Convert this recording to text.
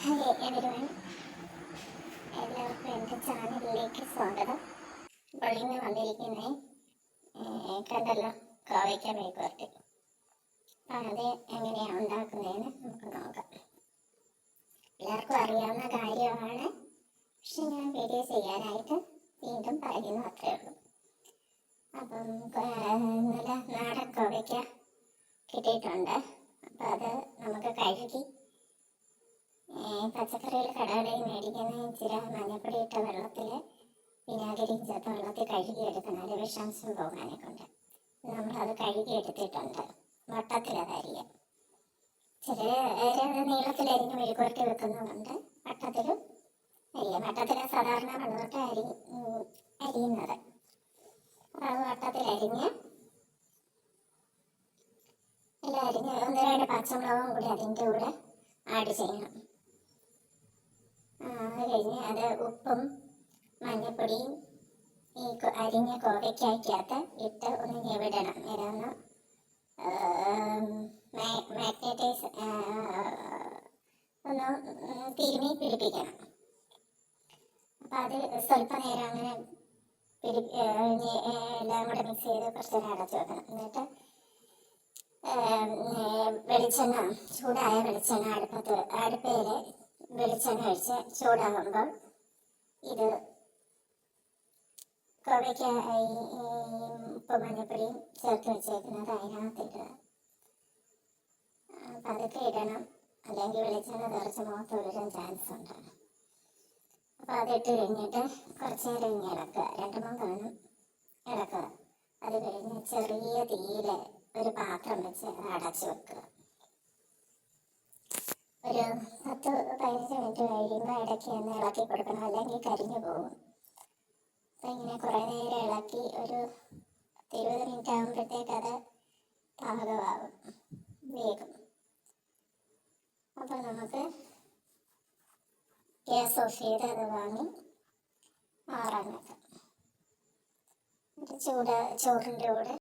Hi everyone, എല്ലാവർക്കും എൻ്റെ ചാനലിലേക്ക് സ്വാഗതം. അപ്പോൾ ഇന്ന് വന്നിരിക്കുന്നത് കണ്ടല്ലോ, കോവയ്ക്ക മെഴുക്കുവരട്ടി. അപ്പം അത് എങ്ങനെയാണ് ഉണ്ടാക്കുന്നതെന്ന് നമുക്ക് നോക്കാം. എല്ലാവർക്കും അറിയാവുന്ന കാര്യമാണ്, പക്ഷെ ഞാൻ വീഡിയോ ചെയ്യാനായിട്ട് വീണ്ടും പറയുന്നു, അത്രയേ ഉള്ളൂ. അപ്പം നല്ല നാടൻ കോവയ്ക്ക കിട്ടിയിട്ടുണ്ട്. അപ്പം അത് നമുക്ക് കഴുകി പച്ചക്കറികൾ കടകളിൽ മേടിക്കുന്ന ഇച്ചിരി മഞ്ഞപ്പൊടി ഇട്ട വെള്ളത്തിൽ വിനാഗിരിയും ചേർത്ത് വെള്ളത്തിൽ കഴുകിയെടുക്കണം, അതിൽ വിഷാംശം പോകാനെ കൊണ്ട്. നമ്മളത് കഴുകിയെടുത്തിട്ടുണ്ട്. വട്ടത്തിലത് അരിയാം. ചില നീളത്തിലരിഞ്ഞ് മെഴുക്കുവരട്ടി വെക്കുന്നുണ്ട്, വട്ടത്തിലും അരിയാം. വട്ടത്തിലാണ് സാധാരണ വെള്ളമൊക്കെ അരിയുന്നത്. അപ്പോൾ അത് വട്ടത്തിലരിഞ്ഞ് എല്ലാം അരിഞ്ഞ് 1-2 പച്ചമുളകും കൂടി അതിൻ്റെ കൂടെ ആഡ് ചെയ്യണം. അത് കഴിഞ്ഞ് അത് ഉപ്പും മഞ്ഞപ്പൊടിയും ഈ അരിഞ്ഞ കോവയ്ക്കകത്ത് ഇട്ട് ഒന്ന് ഞെവിടണം. ഇതൊന്ന് മാഗ്നറ്റൈസ് ഒന്ന് തിരുമ്മി പിടിപ്പിക്കണം. അപ്പം അത് സ്വല്പ നേരം അങ്ങനെ എല്ലാം കൂടെ മിക്സ് ചെയ്ത് കുറച്ച് നേരം അടച്ചു വെക്കണം. എന്നിട്ട് വെളിച്ചെണ്ണ, ചൂടായ വെളിച്ചെണ്ണ അടുപ്പയിൽ വെളിച്ചെണ്ണ ഒഴിച്ച് ചൂടാകുമ്പോൾ ഇത് കോവയ്ക്ക ഉപ്പ് മഞ്ഞപ്പൊടിയും ചേർത്ത് വെച്ചേക്കുന്നത് അതിനകത്തിടുക. അപ്പം അതൊക്കെ ഇടണം, അല്ലെങ്കിൽ വെളിച്ചെണ്ണ തെറിച്ച് മുഖത്ത് വീഴാൻ ചാൻസ് ഉണ്ട്. അപ്പോൾ അതിട്ട് കഴിഞ്ഞിട്ട് കുറച്ച് നേരം ഇങ്ങനെ ഇളക്കുക, 2-3 തവണ ഇളക്കുക. അത് കഴിഞ്ഞ് ചെറിയ തീയിൽ ഒരു പാത്രം വെച്ച് അടച്ചു വെക്കുക. ഒരു 10-15 മിനിറ്റ് കഴിയുമ്പോൾ ഇടയ്ക്ക് ഒന്ന് ഇളക്കി കൊടുക്കണം, അല്ലെങ്കിൽ കരിഞ്ഞു പോകും. അപ്പം ഇങ്ങനെ കുറേ നേരം ഇളക്കി ഒരു 20 മിനിറ്റ് ആകുമ്പോഴത്തേക്ക് അത് പാകമാകും, വേഗം. അപ്പം നമുക്ക് ഗ്യാസ് ഓഫ് ചെയ്ത് അത് വാങ്ങി ആറാൻ വെക്കാം. ചോറിൻ്റെ കൂടെ